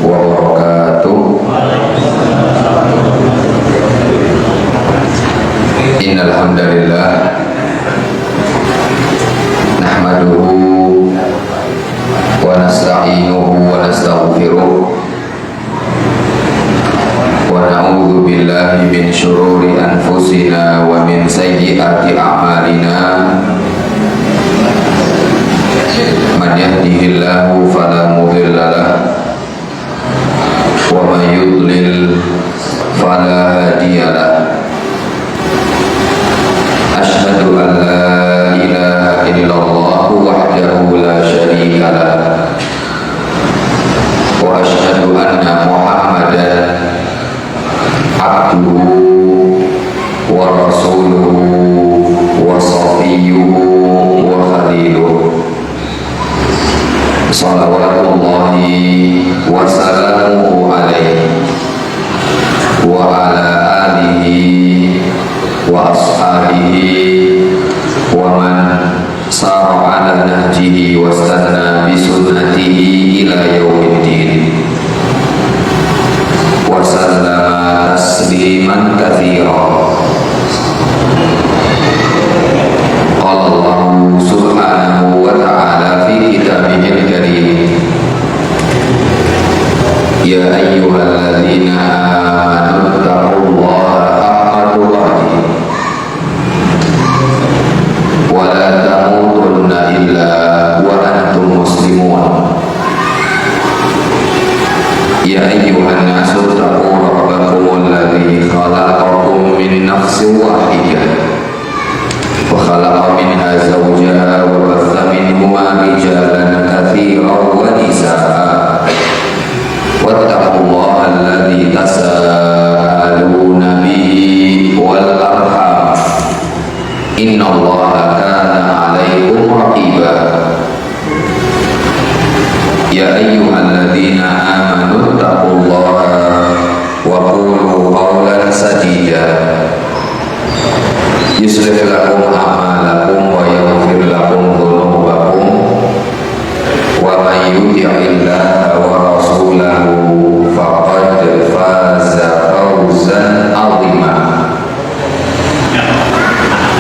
wabarakatuh. Innal hamdalillah nahmaduhu wa nasta'inuhu wa nastaghfiruh wa na'udzu billahi min syururi anfusina wa min sayyiati a'malina. Man yahdihillahu fala mudilla lahu wa man yudlil fala hadiya lahu. Asyhadu an la ilaha illallah wahdahu la syarika lahu wa asyhadu anna Muhammadan abduhu wa rasuluhu wa safiyyuhu wa khaliluhu. Salawatullahi wa salamuhu alaihi wa ala alihi wa ashabihi wa man sara ala nahjihi wa stanna bi sunnatihi ila yaumiddin wa sallama tasliman katsira. Qala Allah subhanahu wa ta'ala fi kitabihil karim, ya ayyuhalladzina amanu taqullaha haqqa tuqatih wa la tamutunna illa wa antum muslimun. Ya ayyuhan nasu taqu rabbakum alladzi khalaqakum min nafsin wahidah wa khalaqa minha zawjaha wa batha minhuma rijalan katsiran wa nisaa wattaqullaha alladzi tasaaluna bihi wal arham innallaha kana 'alaikum raqiba. Ya ayyuhalladzina amanu taqullaha wa qulu qawlan sadida yuslih lakum a'malakum wa yaghfir lakum dhunubakum wa may yuti'illaha wa rasulahu faqad faza fawzan 'azima.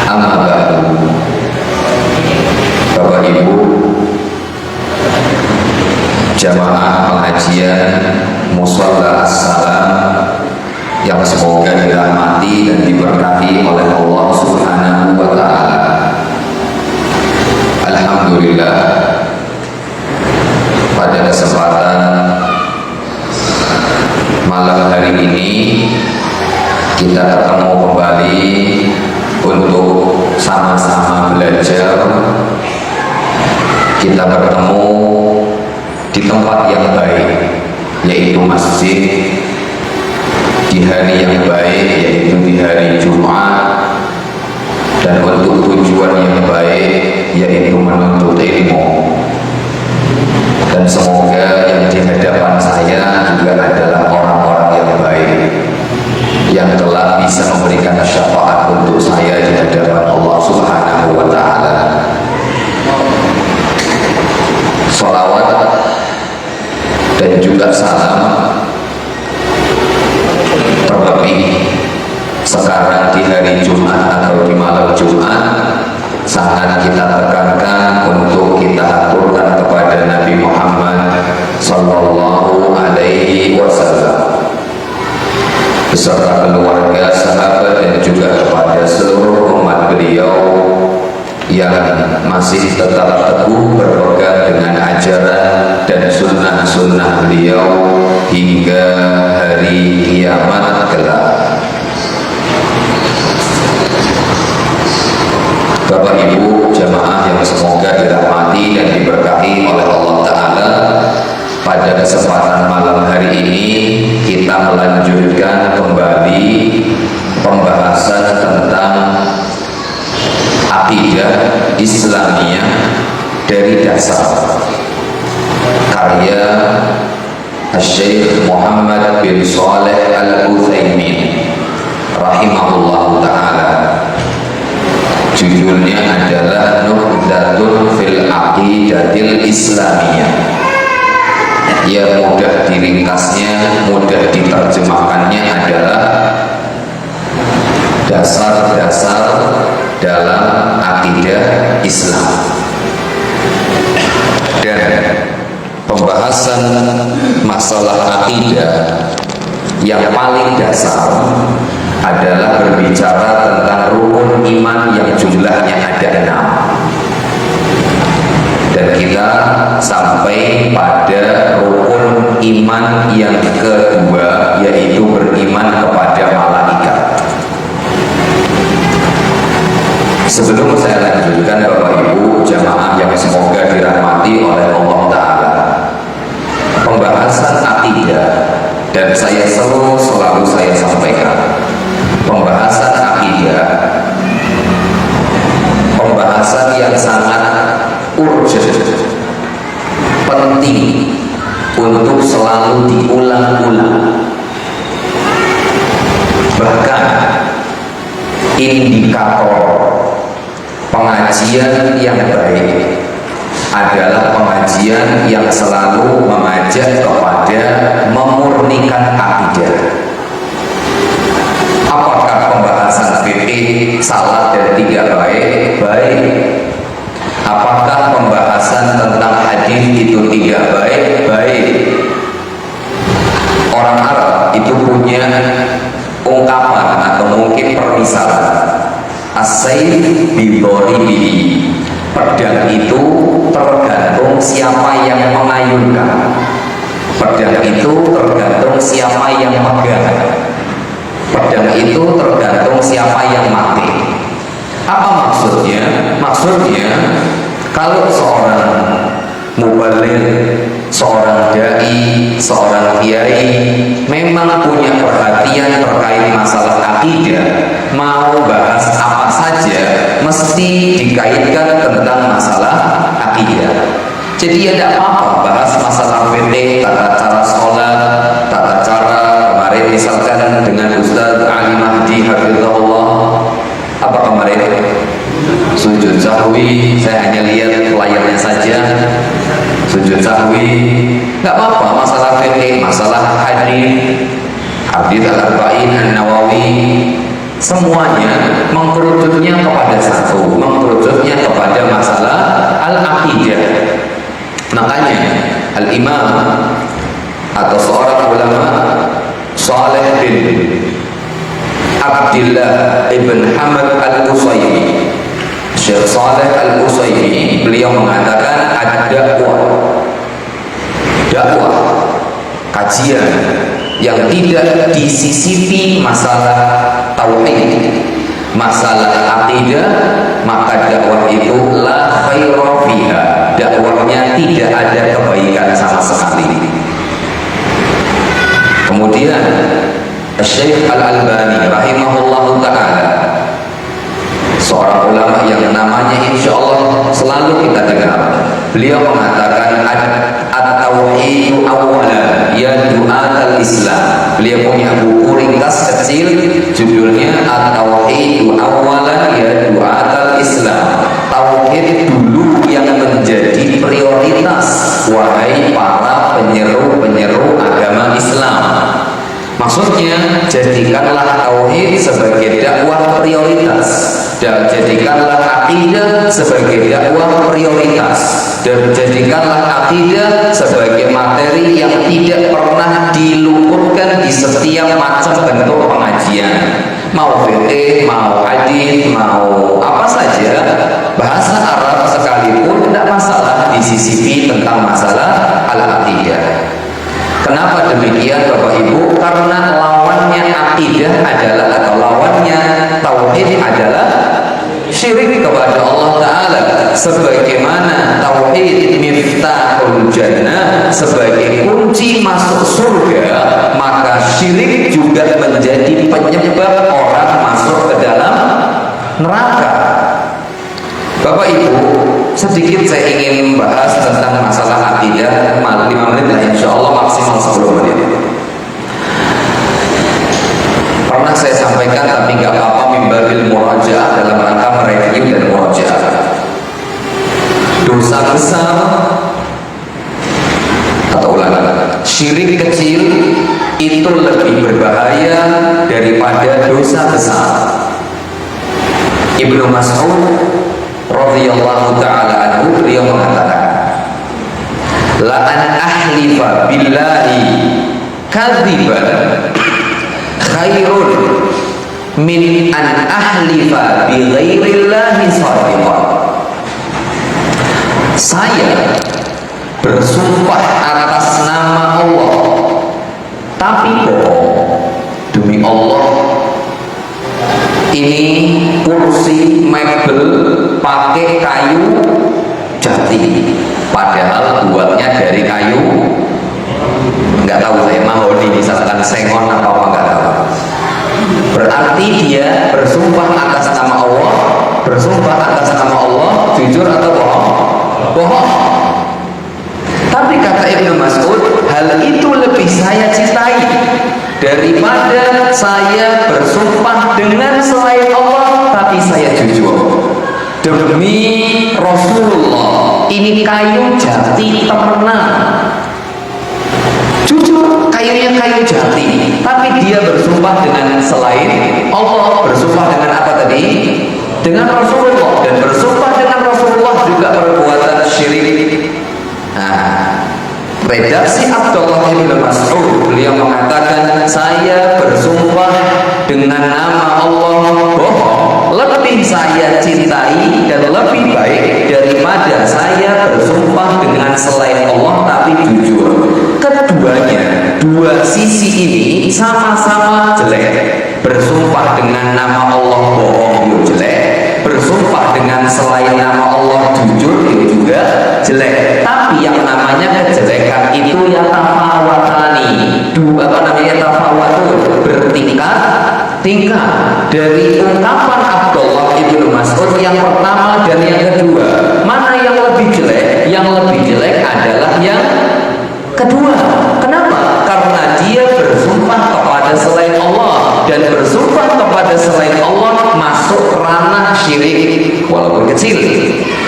Amma ba'du. Bapak Ibu jamaah pengajian Musholla As-Salam yang semoga dirahmati dan diberkahi oleh Allah Subhanahu wa ta'ala. Alhamdulillah, pada kesempatan malam hari ini kita ketemu kembali untuk sama-sama belajar. Kita bertemu di tempat yang baik, yaitu masjid, di hari yang baik, yaitu di hari Jumat, dan untuk tujuan yang baik, yaitu menuntut ilmu. Dan semoga yang di hadapan saya juga adalah orang-orang yang baik, yang telah bisa memberikan syafaat untuk saya di hadapan Allah Subhanahu wa ta'ala. Salawat dan juga salam terlebih sekarang di hari Jumat atau di malam Jumat sangat kita tekankan untuk kita aturkan kepada Nabi Muhammad sallallahu alaihi wasallam beserta keluarga, sahabat, dan juga kepada seluruh umat beliau yang masih tetap teguh berpegang dengan ajaran dan sunnah-sunnah beliau hingga hari kiamat kelak. Bapak Ibu jamaah yang semoga dirahmati dan diberkahi oleh Allah Ta'ala, pada kesempatan malam hari ini kita melanjutkan kembali pembahasan tentang akidah Islamiyah dari dasar, karya Syekh Muhammad bin Shalih Al-Utsaimin rahimahullah ta'ala. Judulnya adalah Nuqdatun fil Aqidatil Islamiyah. Ya, mudah diringkasnya, mudah diterjemahkannya adalah dasar-dasar dalam akidah Islam. Dan pembahasan masalah akidah yang paling dasar adalah berbicara tentang rukun iman yang jumlahnya ada 6. Dan kita sampai pada rukun iman yang kedua, yaitu beriman kepada malaikat. Sebelum saya lanjutkan, Bapak Ibu jamaah yang semoga dirahmati oleh Allah Ta'ala, pembahasan akidah, dan saya selalu saya sampaikan, pembahasan akidah, pembahasan yang sangat urgent, penting untuk selalu diulang-ulang. Bahkan indikator pengajian yang baik adalah pengajian yang selalu mengajak kepada memurnikan akidah. Apakah pembahasan fikih salah dan tidak baik? Baik. Apakah pembahasan tentang hadis itu tidak baik? Baik. Orang Arab itu punya ungkapan atau mungkin permisalan, as-sayf bidharibihi. Pedang itu tergantung siapa yang mengayunkan. Pedang itu tergantung siapa yang megang. Pedang itu tergantung siapa yang mati. Apa maksudnya? Maksudnya kalau seorang mubaligh, seorang dai, seorang kiai memang punya perhatian terkait masalah akidah, mau bahas apa saja mesti dikaitkan tentang masalah akidah. Jadi tidak apa-apa bahas masalah fikih, tata cara sholat, tata cara kemarin misalkan dengan Ustaz Ali Mahdi hafizahullah, apa kemarin sujud sahwi, saya hanya lihat layarnya saja, sujud sahwi, nggak apa-apa. Masalah fikih, masalah hadis, hadis al-arba'in an-nawawi, semuanya mengkerucutnya kepada satu, mengkerucutnya kepada masalah al-aqidah. Makanya al-imam atau seorang ulama Saleh bin Abdullah ibn Hamad al-Utsaimin, Syekh Saleh al-Utsaimin, beliau mengatakan ada dakwah kajian yang tidak disisipi masalah tauhid, masalah akidah, maka dakwah itu la khaira fiha, dakwahnya tidak ada kebaikan sama sekali. Kemudian Syekh Al-Albani rahimahullahu ta'ala, seorang ulama yang namanya insya Allah selalu kita dengar, beliau mengatakan at-tauhidu awwalan ya du'atal Islam. Beliau punya buku ringkas kecil judulnya at-tauhidu awwalan ya du'atal Islam. Tauhid dulu yang menjadi prioritas wahai para penyeru agama Islam. Maksudnya jadikanlah tauhid sebagai dakwah prioritas, dan jadikanlah akidah sebagai dakwah prioritas, dan jadikanlah akidah sebagai materi yang tidak pernah diluputkan di setiap macam bentuk pengajian, mau fikih, mau hadis, mau apa saja, bahasa Arab sekalipun tidak masalah disisipi tentang masalah al-aqidah. Kenapa demikian Bapak Ibu? Karena lawannya akidah adalah, atau lawannya tauhid adalah syirik kepada Allah Ta'ala. Sebagaimana tauhid miftahul jannah, sebagai kunci masuk surga, maka syirik juga menjadi penyebab orang masuk ke dalam neraka. Bapak Ibu, sedikit saya ingin membahas tentang masalah akidah, 5 menit lah insya Allah, maksimal 10 menit. Pernah saya sampaikan tapi nggak apa-apa, mimbabil murajaah, dalam rangka mereview dan murajaah. Dosa besar atau ulangan, syirik kecil itu lebih berbahaya daripada dosa besar. Ibnu Mas'ud radhiyallahu ta'ala anhu beliau mengatakan, la an ahlifa billahi kadziban khairun min an ahlifa bi ghairillahi shadiqan. Saya bersumpah atas nama Allah tapi bohong demi Allah, ini kursi mebel pakai kayu jati, padahal buatnya dari kayu nggak tahu saya mahoni, misalkan sengon apa nggak tahu. Berarti dia bersumpah atas nama Allah, bersumpah atas nama Allah jujur atau bohong? Bohong. Tapi kata Ibnu Mas'ud, hal itu lebih saya cintai daripada saya bersumpah dengan selain Allah tapi saya jujur. Demi Rasulullah, ini kayu jati temenan. Jujur, kayunya kayu jati, tapi dia bersumpah dengan selain Allah. Bersumpah dengan apa tadi? Dengan Rasulullah. Dan bersumpah dengan Rasulullah juga perbuatan syirik. Nah, redaksi Abdullah bin Mas'ud, beliau mengatakan, saya bersumpah dengan nama Allah bohong lebih saya cintai dan lebih baik daripada saya bersumpah dengan selain Allah tapi jujur. Keduanya, dua sisi ini sama-sama jelek. Bersumpah dengan nama Allah bohong itu jelek, bersumpah dengan selain nama Allah jujur itu juga jelek. Tapi yang namanya kejelekan itu yatafawatani, yatafawatun, bertingkat-tingkat. Dari ungkapan Abdullah ibnu Mas'ud yang pertama dan yang kedua, mana yang lebih jelek? Yang lebih jelek adalah yang kedua. Kenapa? Karena dia bersumpah kepada selain Allah, dan bersumpah kepada selain Allah masuk ranah syirik walaupun kecil.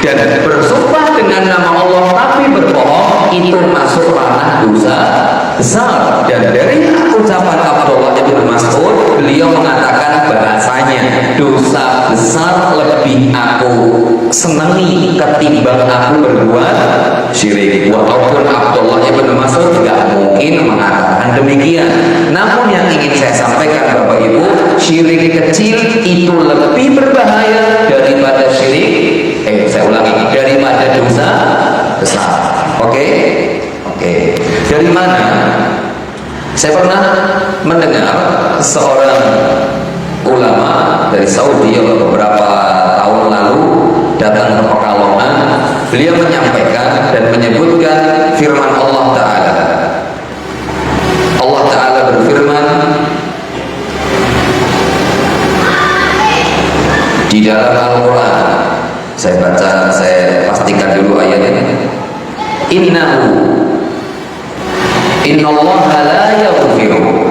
Dan bersumpah dengan nama Allah tapi berbohong itu masuk ranah dosa besar. Dan dari ucapan Abdullah bin Mas'ud, beliau mengatakan bahasanya dosa besar lebih aku senangi ketimbang aku berbuat syirik. Walaupun Abdullah bin Mas'ud tidak mungkin mengatakan demikian, namun yang ingin saya sampaikan Bapak Ibu, syirik kecil itu lebih berbahaya daripada syirik saya ulangi, daripada dosa besar. Oke? Dari mana? Saya pernah mendengar seorang ulama dari Saudi beberapa tahun lalu datang ke Pekalongan. Beliau menyampaikan dan menyebutkan firman Allah Ta'ala. Allah Ta'ala berfirman di dalam Al-Quran. Saya baca, saya pastikan dulu ayatnya. Innallaha la yaghfiru.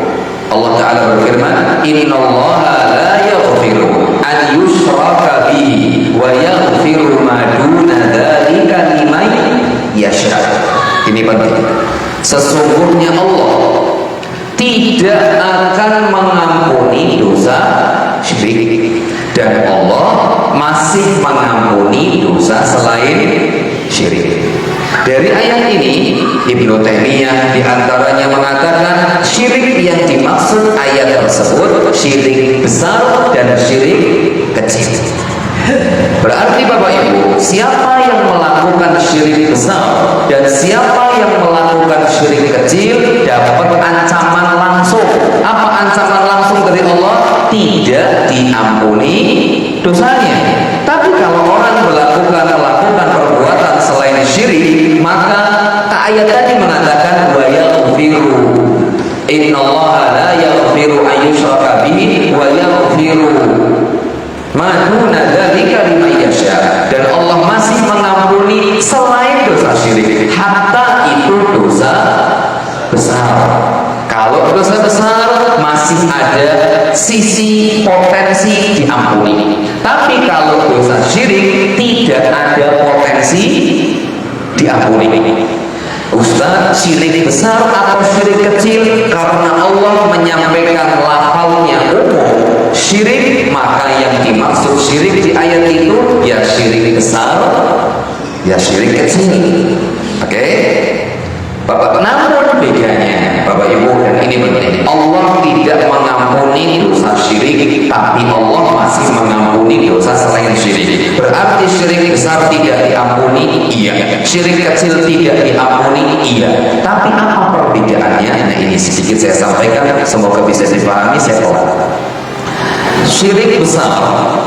Allah Ta'ala berfirman, Innallaha la yaghfiru an yushraka bihi wa yaghfiru ma duna dzalika liman yasha. Ini penting. Sesungguhnya Allah tidak akan mengampuni dosa syirik, dan Allah masih mengampuni dosa selain syirik. Dari ayat ini Ibnu Taimiyah diantaranya mengatakan syirik yang dimaksud ayat tersebut syirik besar dan syirik kecil. Berarti Bapak Ibu, siapa yang melakukan syirik besar dan siapa yang melakukan syirik kecil dapat ancaman langsung. Apa ancaman langsung dari Allah? Tidak diampuni dosanya. Tapi kalau orang melakukan perbuatan selain syirik, maka ayat tadi mengatakan wa yaghfiru. Innallaha la yaghfiru an yushraka bihi wa yaghfiru ma duna dzalika liman yasha. Dan Allah masih mengampuni selain dosa syirik, hatta itu dosa besar. Kalau dosa besar masih ada sisi potensi diampuni, tapi kalau dosa syirik tidak ada potensi diampuni. Ustaz, syirik besar atau syirik kecil? Karena Allah menyampaikan lafalnya umum syirik, maka yang dimaksud syirik di ayat itu ya syirik besar, ya syirik kecil. Oke? Bapak, namun bedanya Bapak Ibu, dan ini penting, Allah tidak mengampuni dosa syirik, tapi Allah masih mengampuni dosa selain syirik. Berarti syirik besar tidak diampuni, iya. Syirik kecil tidak diampuni, iya. Tapi apa perbedaannya? Nah, ini sedikit saya sampaikan, semoga bisa dipahami. Saya pelan. Syirik besar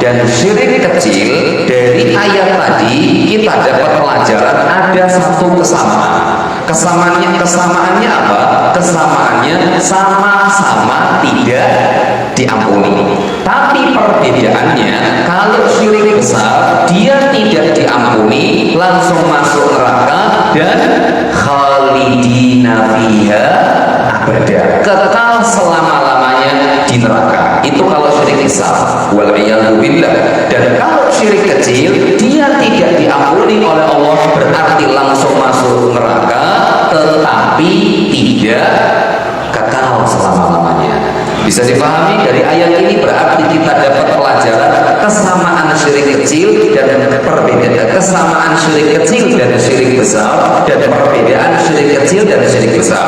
dan syirik kecil, dari ayat tadi kita dapat pelajaran ada satu kesamaan. Kesamaannya apa? Kesamaannya sama-sama tidak diampuni. Tapi perbedaannya, kalau syirik besar dia tidak diampuni, langsung masuk neraka dan khalidina fiha abada, kekal selama-lamanya di neraka. Itu kalau syirik besar, wal'iyadzubillah. Dan kalau syirik kecil dia tidak diampuni oleh Allah, berarti langsung masuk neraka, tetapi tidak kekal selama-lamanya. Bisa dipahami dari ayat ini, berarti kita dapat pelajaran kesamaan syirik kecil dan perbedaan kesamaan syirik kecil dan syirik besar, dan perbedaan syirik kecil dan syirik besar.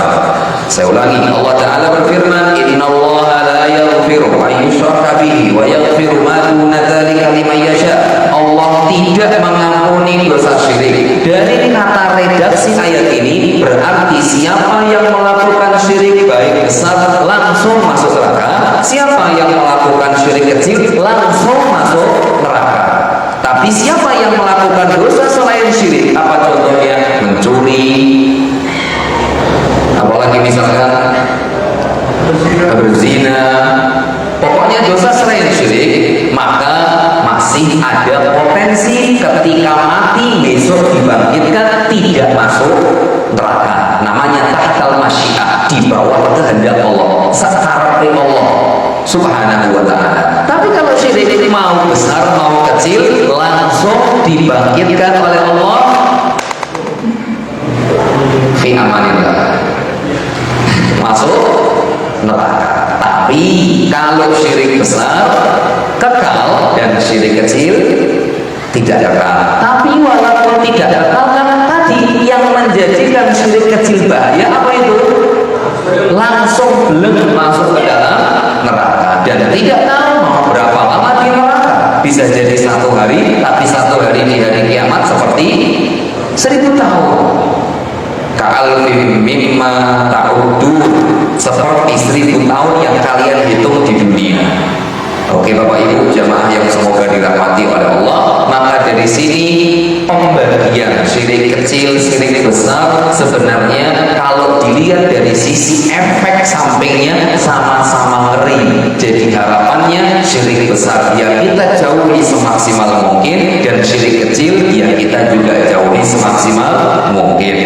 Saya ulangi, Allah Ta'ala berfirman, innallaha la yaghfiru an yushraka bihi wa yaghfiru ma duna dzalika liman yasha. Allah tidak mengampuni dosa syirik. Dari kata redaksi ayat ini berarti siapa yang melakukan syirik baik besar langsung masuk neraka, siapa yang melakukan syirik kecil langsung masuk neraka. Tapi siapa yang melakukan dosa selain syirik, apa contohnya? Mencuri, apalagi misalkan berzina, pokoknya dosa selain syirik, maka masih ada potensi ketika mati besok dibangkitkan tidak masuk neraka. Namanya tahtal masyiah, di bawah kehendak Allah, sekarang Allah Subhanahu wa ta'ala. Tapi kalau syirik ini mau besar mau kecil langsung dibangkitkan oleh Allah fi amanillah, masuk neraka. Tapi kalau syirik besar kekal dan syirik kecil tidak kekal. Tapi walaupun tidak kekal, karena tadi yang menjadikan syirik kecil bahaya apa itu? Langsung belum masuk ke dalam neraka dan tidak tahu mau berapa lama di neraka. Bisa jadi 1 hari, tapi 1 hari di hari kiamat seperti 1000 tahun. Ka'alfim mimma ta'udun, seperti 1000 tahun yang kalian hitung di dunia. Oke Bapak Ibu jamaah yang semoga dirahmati oleh Allah, maka dari sini pembagian syirik kecil, syirik besar sebenarnya kalau dilihat dari sisi efek sampingnya sama-sama ngeri. Jadi harapannya syirik besar ya kita jauhi semaksimal mungkin, dan syirik kecil ya kita juga jauhi semaksimal mungkin.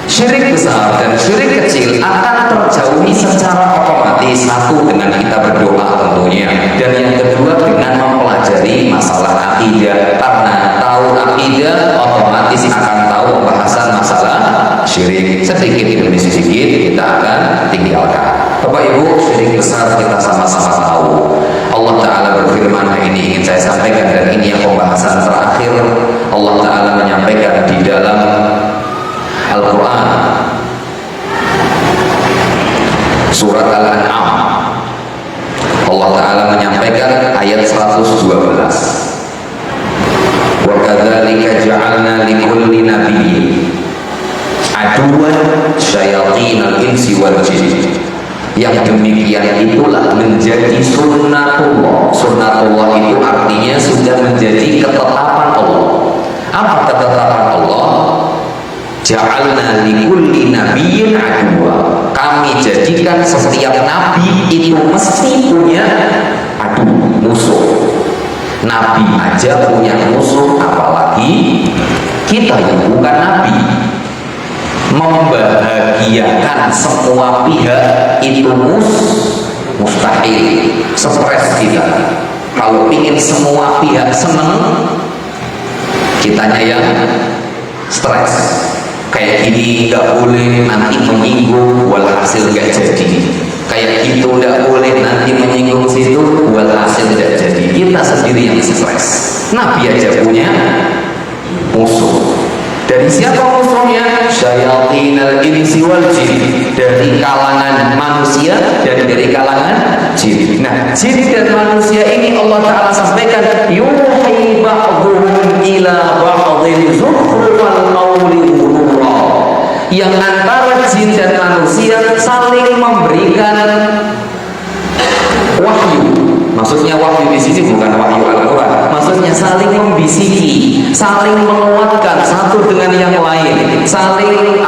Syirik besar dan syirik kecil akan terjauhi secara otomatis, satu dengan kita berdoa tentunya, dan yang kedua dengan mempelajari masalah akidah. Karena tahu akidah otomatis akan tahu pembahasan masalah syirik. Sedikit demi sedikit kita akan tinggalkan. Bapak Ibu, syirik besar kita sama-sama tahu. Allah Ta'ala berfirman, ini ingin saya sampaikan dan ini yang pembahasan terakhir. Allah Ta'ala menyampaikan di dalam Al-Quran surat Al-An'am, Allah Ta'ala menyampaikan ayat 112, wa kadzalika ja'alna likulli nabiyyin aduwan syayatinal insi wal jin. Yang demikian itulah menjadi sunnatullah. Sunnatullah itu artinya sudah menjadi ketetapan Allah. Apa ketetapan Allah? Ja'alna likulli nabiyyin aduwa. Kami jadikan setiap nabi itu mesti punya adu, musuh. Nabi aja punya musuh, apalagi kita yang bukan nabi. Membahagiakan semua pihak itu mustahil. Stres kita. Kalau ingin semua pihak senang, kitanya yang stres. kayak gini nggak boleh, nanti menyinggung, walhasil nggak jadi. Kayak gitu nggak boleh, nanti menyinggung situ, walhasil tidak jadi. Kita sendiri yang stres. Nabi aja punya musuh. Dari siapa musuhnya? Syayatinal insi wal jin, dari kalangan manusia dan dari kalangan jin. Nah, jin dan manusia ini Allah Ta'ala sampaikan, yuhi ba'duhum ila ba'dhin zukhrufal qawli ghurura. Yang antara jin dan manusia saling memberikan wahyu. Maksudnya wahyu di sini bukan wahyu Al-Quran. Maksudnya saling membisiki, saling menguatkan satu dengan yang lain, saling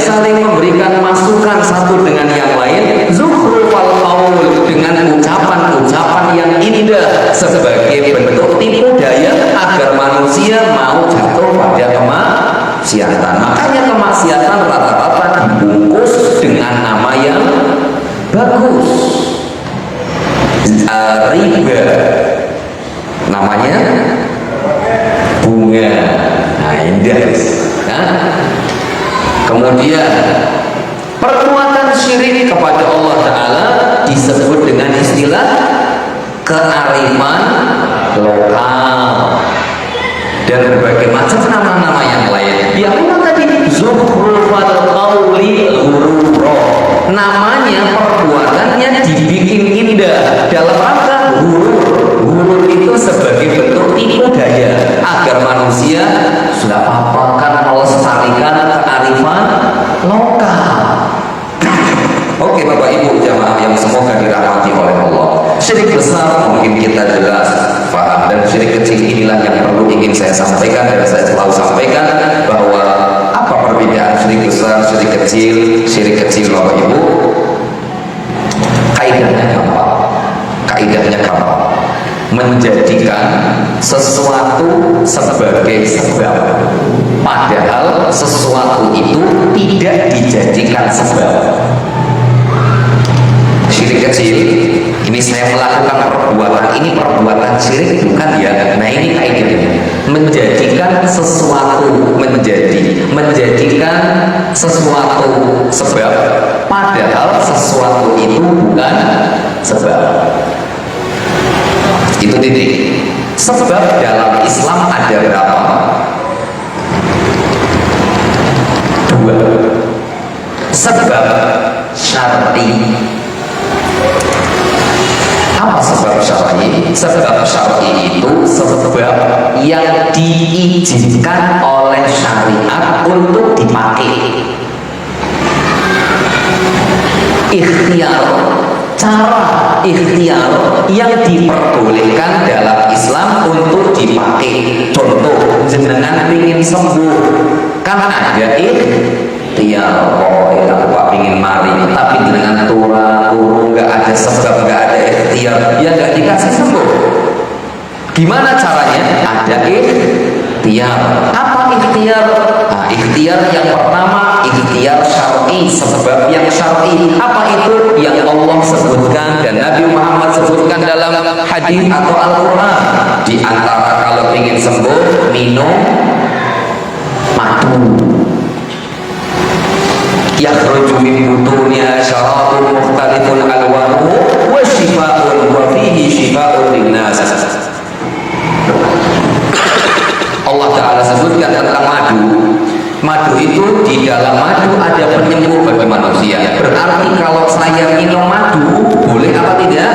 saling memberikan masukan satu dengan yang lain. Zukhrufal qaul, dengan ucapan-ucapan yang indah sebagai bentuk tipu daya agar manusia mau jatuh pada kemaksiatan. Makanya kemaksiatan rata-rata dibungkus dengan nama yang bagus. Riba namanya bunga, nah indah nah. Kemudian perbuatan syirik kepada Allah Ta'ala disebut dengan istilah kearifan lokal dan berbagai macam nama-nama yang lain. Ya memang tadi zukhrufal qawli ghurura, namanya perbuatannya dibikin indah dalam rangka gurur itu sebagai bentuk tipu daya agar manusia sudah apa kan melestarikan kearifan lokal. Oke Bapak Ibu jamaah yang semoga dirahmati oleh Allah, syirik besar mungkin kita jelas paham, dan syirik kecil inilah yang perlu ingin saya sampaikan dan saya selalu sampaikan bahwa apa perbedaan syirik besar, syirik kecil. Syirik kecil Bapak Ibu kaidahnya gampang, menjadikan sesuatu sebagai sebab, padahal sesuatu itu tidak dijadikan sebab. Syirik kecil, ini saya melakukan perbuatan ini, perbuatan syirik bukan ya. Nah ini kaidahnya, menjadikan sesuatu menjadikan sesuatu sebab, padahal sesuatu itu bukan sebab. Itu titik. Sebab dalam Islam ada berapa? 2. Sebab syar'i. Apa sebab syar'i? Sebab syar'i itu sebab yang diizinkan oleh syariat untuk dipakai. Ikhtiar, cara ikhtiar yang diperbolehkan dalam Islam untuk dipakai. Contoh, jenengan ingin sembuh, kan ada ikhtiar. Pak ingin mari, tapi jenengan turu nggak ada sebab, nggak ada ikhtiar, ya nggak dikasih sembuh. Gimana caranya? Ada ikhtiar. Apa ikhtiar? Nah, ikhtiar yang pertama ikhtiar syar'i, sebab yang syar'i. Apa itu? Yang Allah sebutkan dan Nabi Muhammad sebutkan dalam hadis atau Al-Quran. Di antara kalau ingin sembuh, minum madu. Yakhruju min butuniha syarabun mukhtalifun alwanuhu wa shifaa'un wa fihi shifaa'un linnas. Allah Ta'ala sebutkan tentang madu. Madu itu, di dalam madu ada penyembuh bagi manusia. Berarti kalau saya minum madu, boleh apa tidak?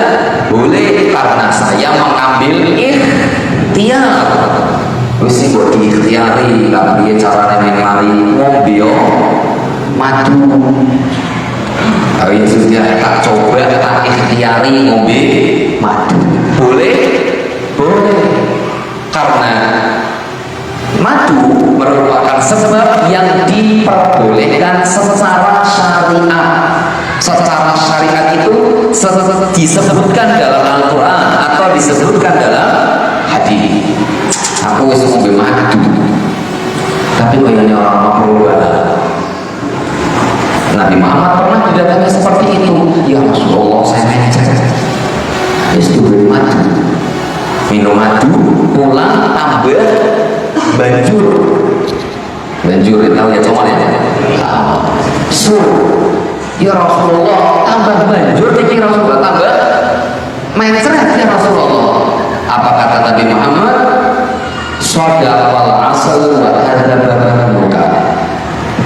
Boleh, karena saya mengambil ikhtiar. Wis kok diikhtiari, lah piye carane mari ngombe madu. Oh Yesusnya tak coba, tak ikhtiari ngombe madu. Boleh? Boleh. Karena madu merupakan sebab yang diperbolehkan secara syariat. Secara syariat itu disebutkan dalam Al-Quran atau disebutkan dalam hadis. Aku wis ngombe madu, tapi kayaknya orang makruh. Nabi Muhammad pernah didatangi seperti itu. Ya Rasulullah, saya ngecek, wis duwe madu, minum madu, pulang tambah banjur. banjur tahu ya cuma ya ya Rasulullah tambah banjur niki Rasulullah tambah mencret ya Rasulullah. Apa kata Nabi Muhammad? Shadaqal asal wa kadzdzaba muka.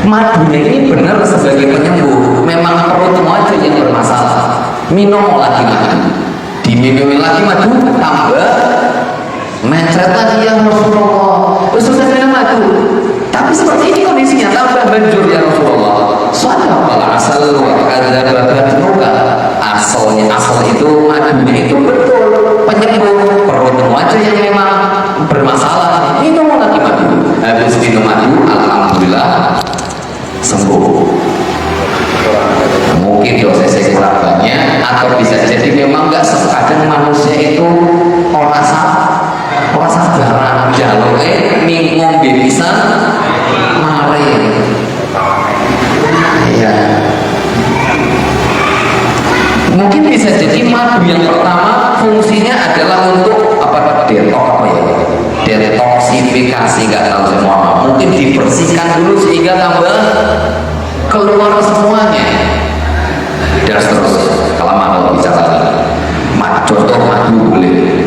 Madunya ini benar sebagai penyembuh. Memang perutmu aja yang bermasalah. Minum lagi madu, diminum lagi madu, tambah mencret lagi ya Rasulullah. Sudah minum madu, tapi seperti ini kondisinya tambah banjur ya Rasulullah. Shadaqal asal wa kadzdzaba muka. Asalnya asal itu madunya itu betul penyembuh. Perutmu aja yang memang bermasalah, minum lagi madu. Habis minum madu, alhamdulillah sembuh. Mungkin dosis kurang banyak, atau bisa jadi memang nggak sekadang manusia itu orang sabaran jalur ngombe bisa mari ya. Mungkin bisa jadi madu yang pertama fungsinya adalah untuk apa detoksifikasi, nggak tahu semua, mungkin dibersihkan dulu sehingga tambah keluar semuanya dan seterusnya. Kalau bicara contoh madu boleh.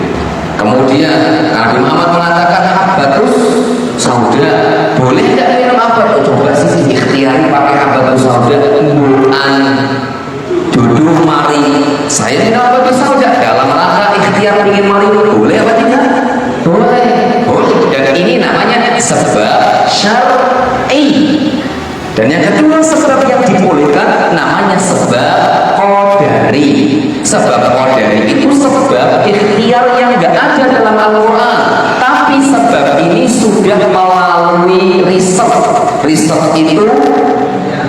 Kemudian Nabi Muhammad mengatakan habatus sauda, boleh tidak minum apa? Coba sih ikhtiari pakai habatus sauda. Duduk mari saya minum habatus sauda dalam rangka ikhtiar ingin mari, boleh apa tidak? Boleh. Dan ini namanya sebab syar'i. Dan yang kedua sebab yang dibolehkan namanya sebab qadari. Sebab qadari itu sebab ikhtiar yang enggak ada dalam Al-Quran, tapi sebab ini sudah melalui riset. Riset itu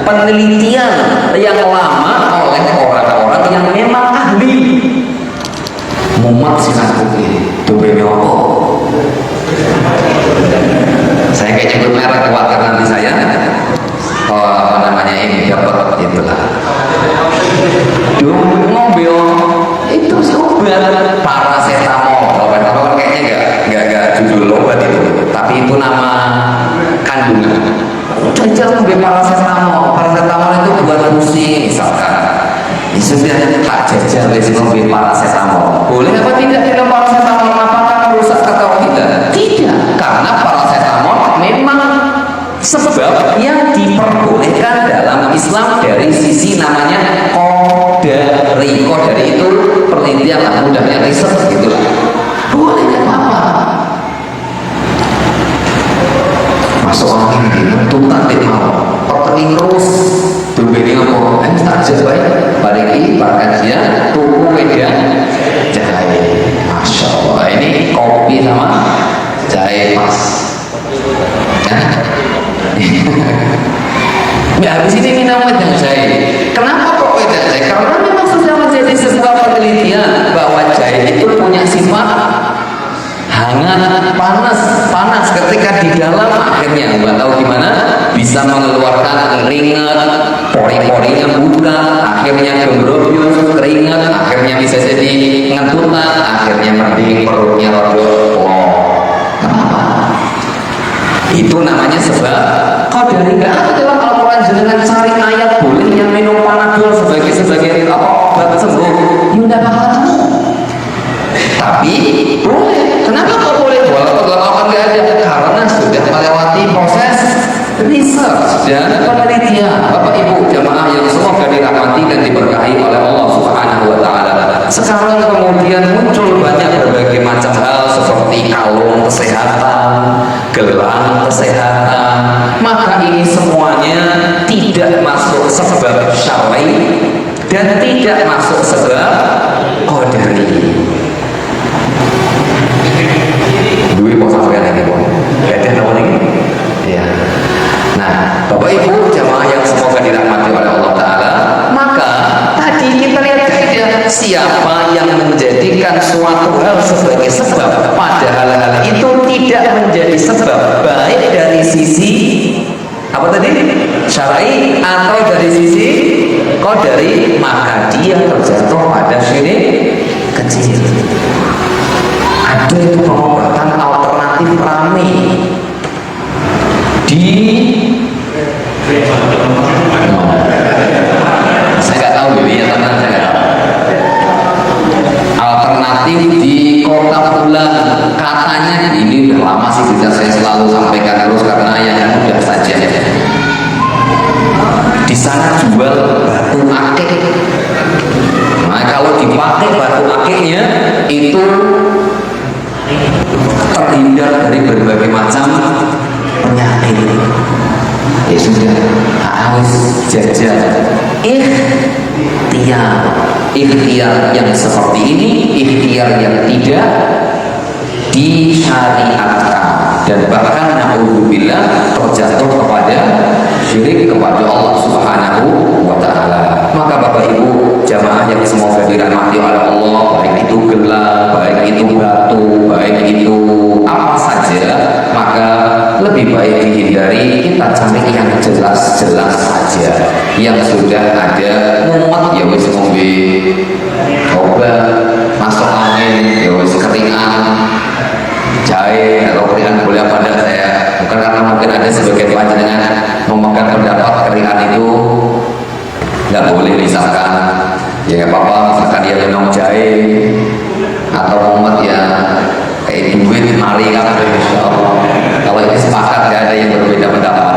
penelitian yang lama oleh orang-orang yang memang ahli. Mumat silakan saya kayak nyebut merek khawatir nanti saya apa namanya ini dapat itulah mobil itu obat paracetamol. Paracetamol kayaknya enggak judul obat itu, tapi itu nama kandungan. Jajal mobil paracetamol. Paracetamol itu buat pusing misalkan. Sudah tak jajal mobil paracetamol. Boleh apa tidak minum paracetamol? Apakah merusak atau tidak? Tidak, karena paracetamol memang sebab yang diperbolehkan dalam Islam dari sisi namanya qadari. Qadari itu penelitian lah, mudahnya riset gitulah. Boleh apa? Masuk angin tuntas di mau pertening terus berbeda apa? Tak jabai bariki kajian tuku media jahe. Masya Allah, ini kopi sama jahe pas. Ya habis ini minum wedang jahe. Kenapa kok wedang jahe? Karena memang sudah menjadi sebuah penelitian bahwa jahe itu punya sifat hangat, panas ketika di dalam, akhirnya nggak tahu gimana bisa mengeluarkan keringat, pori-porinya buka, akhirnya gembrobyus, keringat, akhirnya bisa jadi ngentutan, akhirnya mending perutnya rodok. Kenapa? Itu namanya sebab qadari. Nggak ada dalam Al-Quran jenengan cari ayat boleh yang minum panadol sebagai apa obat sembuh. Yunda bakal ketemu. Tapi boleh. Kenapa kok boleh? Walaupun dalam Al-Quran nggak ada, karena sudah melewati proses research dan penelitian. Bapak Ibu jamaah yang semoga dirahmati dan diberkahi oleh Allah Subhanahu wa taala. Sekarang kemudian muncul banyak berbagai macam hal seperti kalung kesehatan, gelang kesehatan. Maka ini semuanya tidak masuk sebab syar'i dan tidak masuk sebab qadari. Dwi mau sampai lagi bu, ada nomor ini. Ya. Nah, Bapak Ibu jamaah yang semoga dirahmati oleh Allah Taala, maka tadi kita lihat kaidah siapa yang menjadikan suatu hal sebagai sebab, padahal hal itu tidak menjadi sebab, baik dari sisi apa tadi syar'i atau dari sisi qadari, maka dia terjatuh pada syirik kecil. Ada itu pengobatan alternatif rame di saya nggak tahu ya teman, saya nggak tahu. Alternatif di kota Pulang, katanya ini udah lama sih, sudah saya selalu sampaikan terus karena yang mudah saja. Di sana jual batu akik. Nah, kalau dipakai batu akiknya itu terhindar dari berbagai macam penyakit. Ya sudah, harus jajah ikhtiar yang seperti ini, ikhtiar yang tidak disyariatkan dan bahkan na'udzubillah terjatuh kepada syirik kepada Allah Subhanahu wa ta'ala. Maka Bapak Ibu jamaah yang semoga dirahmati oleh Allah, baik itu gelang, baik itu batu, baik itu apa saja, maka lebih baik dihindari. Kita cari yang jelas-jelas saja, yang sudah ada muat ya wis ngombe obat, masuk angin ya wis keringan, jahe atau keringan boleh apa enggak, saya bukan karena mungkin ada sebagian panjenengan memegang pendapat keringan itu nggak boleh, misalkan ya nggak apa-apa, misalkan dia minum jahe atau muat ya kayak duit mari kan, insya Allah. Kalau ini sepakat, nggak ada yang berbeda pendapat.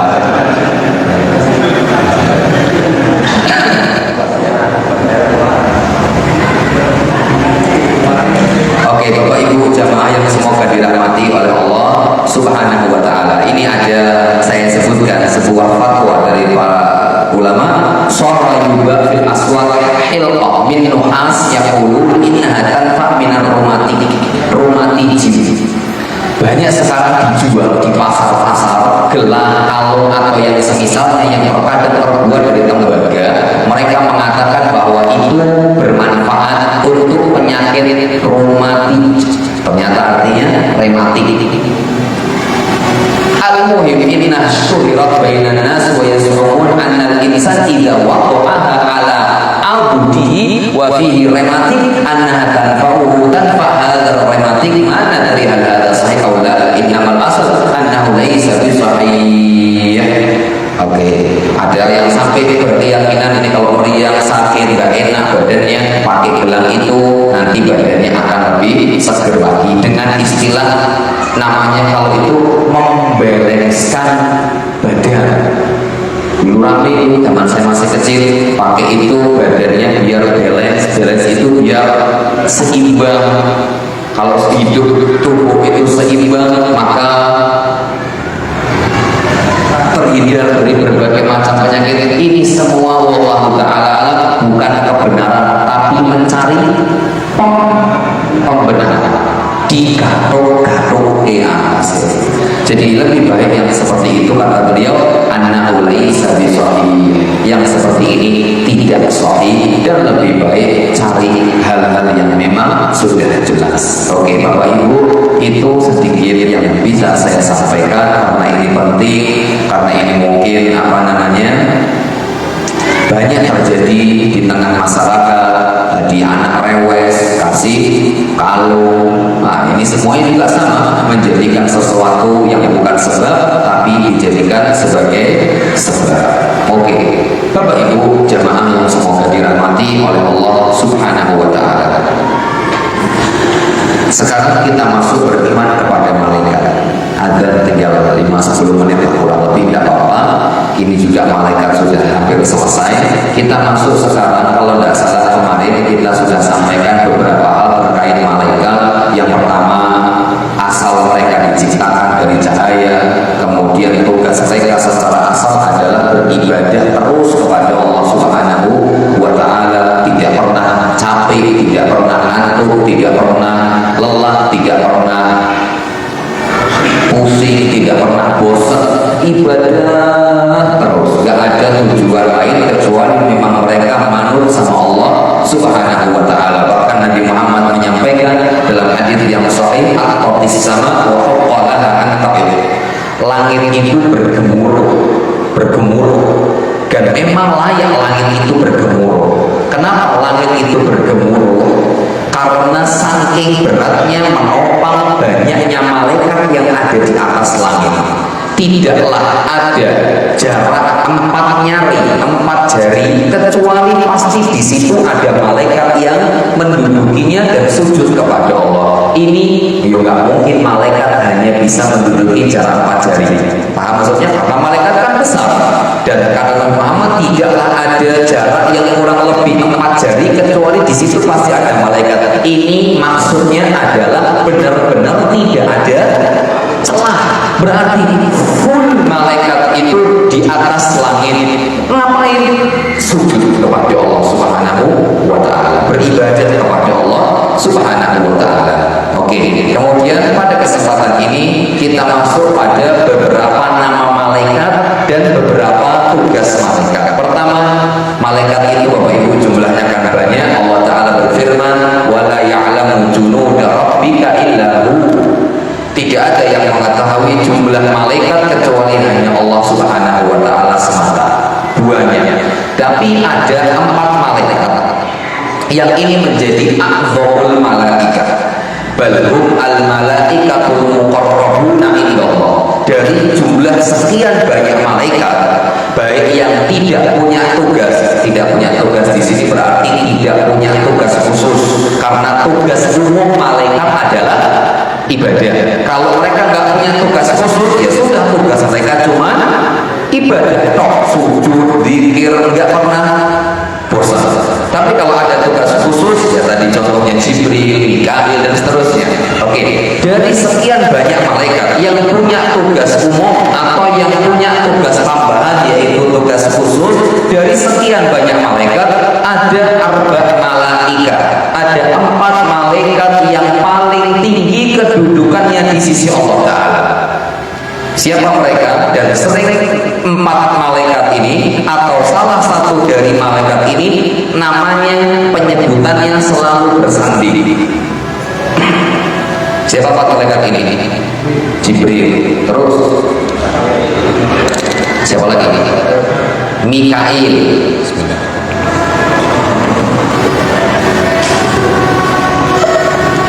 Oke, Bapak Ibu jamaah yang semoga dirahmati oleh Allah Subhanahu wa ta'ala. Ini ada saya sebutkan sebuah fatwa dari para ulama. Sharra yuba fil aswaq hilqah min nuhas yaqulu innaha tanfa min rumati jin. Banyak sekarang dijual di pasar-pasar gelang, kalung atau yang semisalnya yang terkadang terbuat dari tembaga. Mereka mengatakan bahwa itu bermanfaat untuk penyakit reumatik. Ternyata artinya rematik. Al-muhim inna syuhirat bainan nas wa yazrumun anna al-insan idza waqa'aha ala abdihi wa fihi rematik annaha tanfa'uhu tanfa hadha rematik. Mana dari hadha sahih aw la? Innamal asl annahu laysa bi sahih. Oke, ada yang sampai berkeyakinan ini kalau meriang sakit nggak enak badannya, pakai gelang itu nanti badannya akan lebih seger lagi, dengan istilah namanya kalau itu membereskan badan. Dulu rapi zaman saya masih kecil pakai itu badannya biar balance itu biar seimbang. Kalau hidup tubuh itu seimbang maka terhindar dari berbagai macam penyakit. Ini semua wallahu ta'ala bukan kebenaran, tapi mencari pembenaran di gato-gato di atas. Jadi lebih baik yang seperti itu, kata beliau, annahu laisa bisahih, yang seperti ini tidak sahih, dan lebih baik cari hal-hal yang memang sudah jelas. Oke Bapak Ibu, itu sedikit yang bisa saya sampaikan karena ini penting, karena ini mungkin banyak terjadi di tengah masyarakat. Di anak rewes kasih kalung. Nah ini semuanya juga sama, menjadikan sesuatu yang bukan sebab tapi dijadikan sebagai sebab. Oke, Bapak Ibu jamaah yang semoga dirahmati oleh Allah Subhanahu wa ta'ala. Sekarang kita masuk beriman kepada malaikat. Ada tinggal 5-10 menit kurang lebih, tidak apa-apa. Ini juga malaikat sudah hampir selesai. Kita masuk sekarang, kalau tidak salah kemarin kita sudah sampaikan beberapa hal terkait malaikat. Yang pertama, asal mereka diciptakan dari cahaya. Kemudian tugas mereka secara asal adalah beribadah terus kepada Allah Subhanahu wa ta'ala. Tidak pernah capek, tidak pernah ngantuk, tidak pernah lelah, tidak pernah pusing, tidak pernah bosan, ibadah terus, gak ada tujuan lain kecuali memang mereka manut sama Allah Subhanahu wa ta'ala. ada jarak 4 nyari, 4 jari, kecuali pasti di situ ada malaikat yang mendudukinya dan sujud kepada Allah. Ini nggak mungkin malaikat hanya bisa menduduki jarak 4 jari. Paham maksudnya? Karena malaikat kan besar, dan kata Muhammad tidaklah ada jarak yang kurang lebih 4 jari kecuali di situ pasti ada malaikat. Ini maksudnya adalah benar-benar tidak ada celah, berarti full malaikat itu di atas langit. Ngapain? Sujud kepada Allah Subhanahu wa ta'ala, beribadah kepada Allah Subhanahu wa ta'ala. Oke, kemudian pada kesempatan ini kita masuk pada beberapa nama malaikat dan beberapa tugas malaikat. Pertama, malaikat itu Bapak Ibu jumlahnya kan banyak. Allah Ta'ala berfirman, wala ya'lamu junuda rabbika illa hu. Tidak ada yang mengetahui jumlah malaikat kecuali hanya Allah Subhanahu wa ta'ala semata. Duanya. Tapi ada 4 malaikat yang ini menjadi a'dzamul malaikat. Balhum al-malaikatul muqarrabuna indallah. Dari jumlah sekian banyak malaikat, baik yang tidak punya tugas di sini berarti tidak punya tugas khusus, karena tugas umum malaikat adalah ibadah. Kalau mereka nggak punya tugas khusus, ya sudah, tugas mereka cuma ibadah, tok, sujud, zikir, nggak pernah bosan. Tapi kalau ada tugas khusus, ya tadi contohnya Jibril, Mikail dan seterusnya. Oke, dari sekian banyak malaikat yang punya tugas umum atau yang punya tugas tambahan yaitu tugas khusus, dari sekian banyak malaikat ada 4 malaikat, ada 4 malaikat yang paling tinggi kedudukannya di sisi Allah Ta'ala. Siapa mereka? Dan sering 4 malaikat ini atau salah satu dari malaikat ini namanya, penyebutannya selalu bersanding. Siapa 4 malaikat ini? Jibril. Terus siapa lagi? Mikail.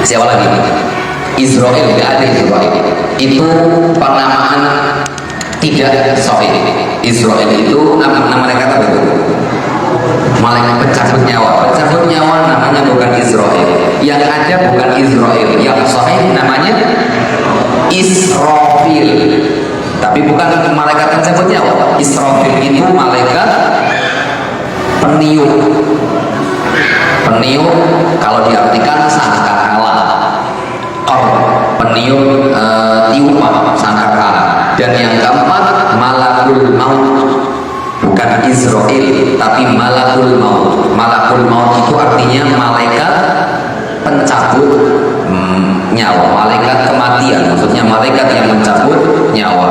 Siapa lagi? Israel. Tidak ada Israel. Itu penamaan tidak sahih. Israel itu nama mereka apa itu? Malaikat pencabut nyawa. Pencabut nyawa namanya bukan Israel. Yang ada bukan Israel. Yang sahih namanya Israfil. Tapi bukan malaikat pencabut nyawa. Israfil itu malaikat peniup. Peniup kalau diartikan sangkakala. Peniup tiupan sangkakala. Dan yang keempat malakul maut, bukan Israel tapi malakul maut. Malakul maut itu artinya malaikat pencabut nyawa, malaikat kematian, maksudnya malaikat yang mencabut nyawa.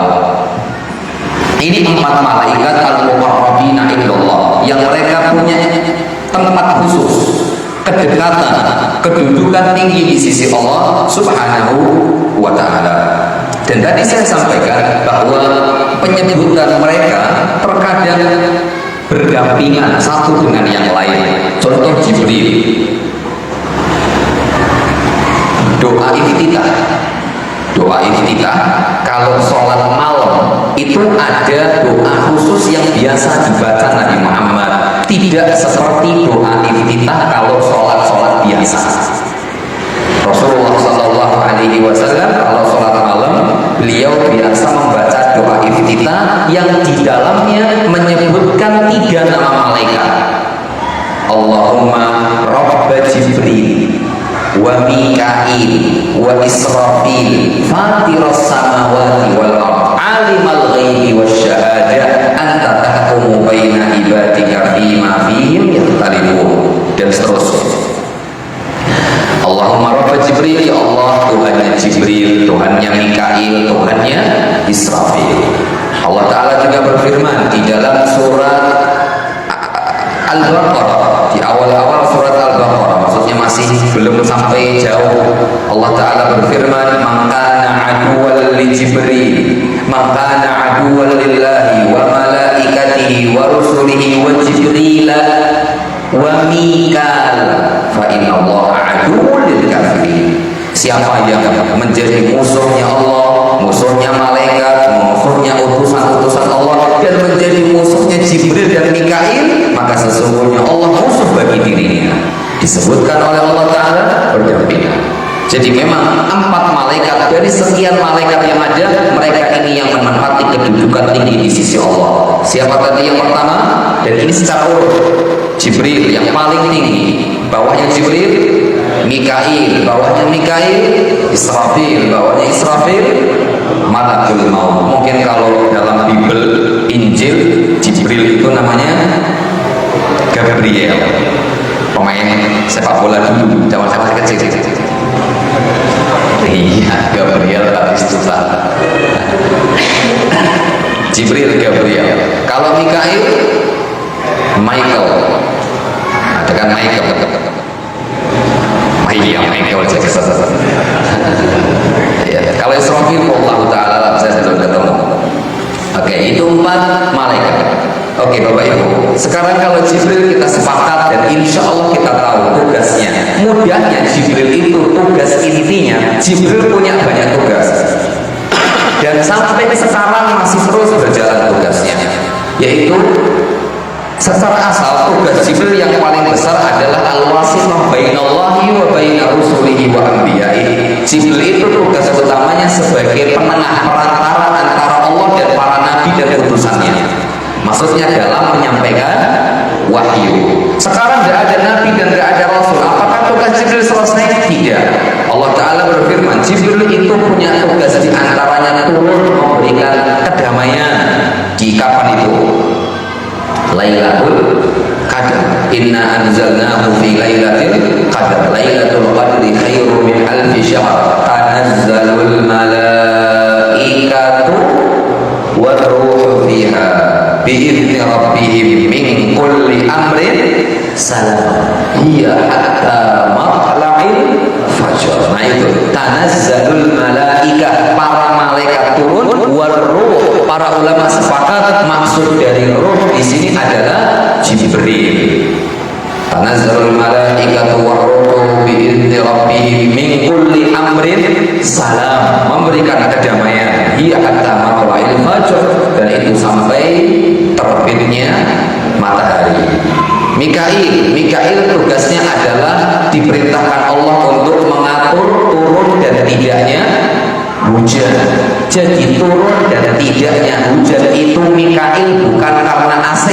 Ini 4 malaikat al-muqarrabina indallah yang mereka punya tempat khusus, kedekatan, kedudukan tinggi di sisi Allah Subhanahu wa ta'ala. Dan tadi saya sampaikan bahwa penyebutan mereka terkadang berdampingan satu dengan yang lain. Contoh Jibril, doa iftitah kalau sholat malam itu ada doa khusus yang biasa dibaca Nabi Muhammad, tidak seperti doa iftitah kalau sholat biasa. Rasulullah Shallallahu Alaihi Wasallam kalau sholat malam beliau biasa membaca doa iftitah yang di dalamnya menyebutkan 3 nama malaikat. Allahumma Rabb Jibril wa Mikail wa Israfil fatiras samawati wal ard alimal ghaibi wasyahadah anta tahkumu baina ibadika fima fihim yakhtalifun, dan seterusnya. Allahumma Rabb Jibril, ya Allah Tuhannya Jibril, Tuhannya Mikail, Tuhannya Israfil. Allah Ta'ala juga berfirman di dalam surat Al-Baqarah, di awal-awal surat Al-Baqarah, maksudnya masih belum sampai jauh. Allah Ta'ala berfirman, "Mangkana aduwal li Jibril, mangkana aduwal lillahi wa malaikatihi wa rusulihi wa Jibril wa Mikail fa inna Allah aduwwul lil kafirin." Siapa yang menjadi musuhnya Allah, musuhnya malaikat, musuhnya utusan-utusan Allah, dan menjadi musuhnya Jibril dan Mikail, maka sesungguhnya Allah musuh bagi dirinya. Disebutkan oleh Allah Ta'ala berdampingan. Jadi memang 4 malaikat dari sekian malaikat yang ada, mereka ini yang menempati kedudukan tinggi di sisi Allah. Siapa tadi yang pertama? Dan ini secara urut. Jibril yang paling tinggi, bawahnya Jibril, Mikail, bawahnya Mikail, Israfil, bawahnya Israfil, Malakul Maut. Mungkin kalau dalam Bible, Injil, Jibril itu namanya Gabriel, pemain sepak bola dulu, zaman-zaman kecil. Iya, Gabriel Batistuta. Jibril, Gabriel. Kalau Mikail, Michael. Ada kan Michael. Iya, Michael Jackson. Ya, kalau Israfil, Allah Ta'ala saya belum ketemu. Oke, itu 4 malaikat. Oke, Bapak Ibu. Sekarang kalau Jibril kita sepakat dan insya Allah kita tahu tugasnya. Mudahnya Jibril itu tugas intinya. Jibril punya banyak tugas. Dan sampai sekarang masih terus berjalan tugasnya. Yaitu secara asal tugas Jibril yang paling besar adalah al-wasithah bainallahi wa baina rusulihi wa anbiya'ihi. Jibril itu tugas utamanya sebagai penengah perantara antara Allah dan para nabi dan utusannya. Maksudnya dalam menyampaikan wahyu. Sekarang tidak ada nabi dan tidak ada rasul. Apakah tugas Jibril selesai? Tidak. Allah Ta'ala berfirman, Jibril itu punya tugas di antaranya turun memberikan kedamaian. Di kapan itu? Lailatul Qadar. Inna anzalnahu fi lailatul qadar. Lailatul qadri khairum min alfi syahr. Tanazzalul malaikatu war-ruhu fiha bi'izni rabbihim min kulli amrin salam. Hiya hatta matla'il fajr. Nah itu tanazzalul malaikah, para malaikat turun, war-ruh, para ulama sepakat maksud dari ruh di sini adalah Jibril. Tanazzalul malaikatu war-ruhu bi'izni rabbihim min kulli amrin salam, memberikan kedamaian. Hiya hatta matla'il fajr, dan itu sampai terbitnya matahari. Mikail tugasnya adalah diperintahkan Allah untuk mengatur turun dan tidaknya hujan. Jadi turun dan tidaknya hujan itu Mikail bukan karena AC.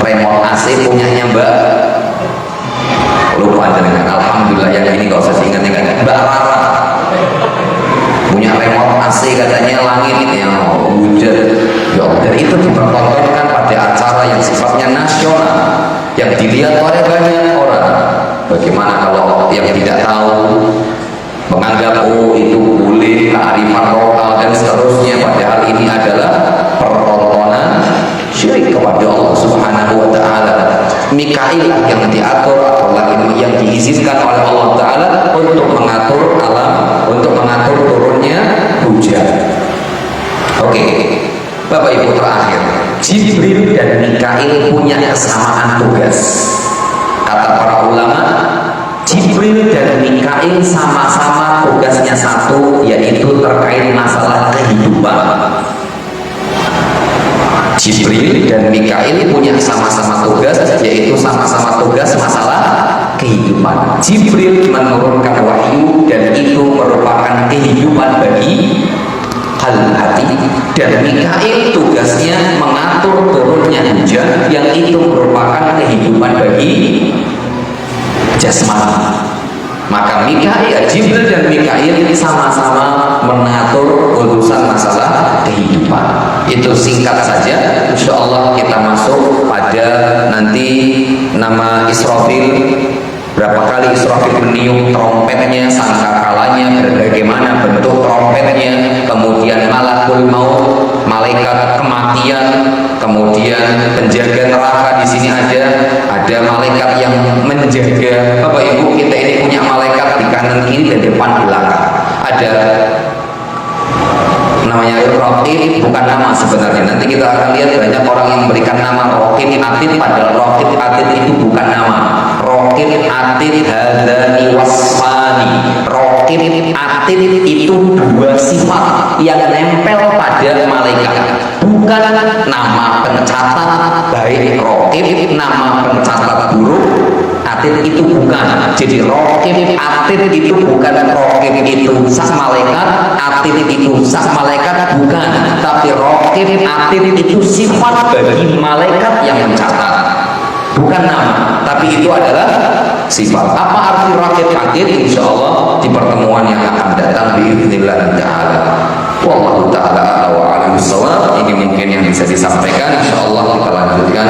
Remote AC punyanya Mbak, lupa dengan alhamdulillah yang ini gak usah diingat-ingat. Mbak Rara punya remote AC, katanya langit yang hujan. Dan itu dipertontonkan pada acara yang sifatnya nasional, yang dilihat oleh banyak orang. Bagaimana kalau yang tidak tahu menganggap itu boleh kearifan lokal dan seterusnya, padahal ini adalah pertontonan syirik kepada Allah Subhanahu wa Ta'ala. Mikail yang diatur atau yang diizinkan oleh Allah Ta'ala untuk mengatur alam, untuk mengatur turunnya hujan. Oke, Bapak Ibu, terakhir, Jibril dan Mikail punya kesamaan tugas. Kata para ulama, Jibril dan Mikail sama-sama tugasnya satu, yaitu terkait masalah kehidupan. Jibril dan Mikail punya sama-sama tugas, yaitu sama-sama tugas masalah kehidupan. Jibril menurunkan wahyu dan itu merupakan kehidupan bagi hati, dan Mikail tugasnya mengatur turunnya hujan yang itu merupakan kehidupan bagi jasmani. Maka Jibril dan Mikail sama-sama mengatur urusan masalah kehidupan. Itu singkat saja. Insya Allah kita masuk pada nanti nama Israfil. Berapa kali Israfil meniup trompetnya, sangkakalanya, bagaimana bentuk trompetnya, kemudian Malakul Maut, malaikat kematian, kemudian penjaga neraka. Di sini ada malaikat yang menjaga. Bapak Ibu, kita ini punya malaikat di kanan kiri dan depan belakang. Ada namanya Raqib, bukan nama sebenarnya. Nanti kita akan lihat banyak orang yang memberikan nama Raqib Atid, padahal Raqib Atid itu bukan nama. Raqib, atid, hadani, wasfani. Raqib, atid itu dua sifat yang nempel pada malaikat, bukan nama pencatat baik Raqib, nama pencatat buruk atid itu bukan. Jadi Raqib, atid itu bukan. Raqib itu sah malaikat, atid itu sah malaikat bukan, tapi Raqib, atid itu sifat bagi malaikat yang mencatat, bukan nama, tapi itu adalah sifat. Apa arti Raqib, atid? Insya Allah di pertemuan yang akan datang biiznillah ta'ala. Wallahu ta'ala a'lam wa a'lam bissawab. Ini mungkin yang bisa disampaikan. Insya Allah kita lanjutkan.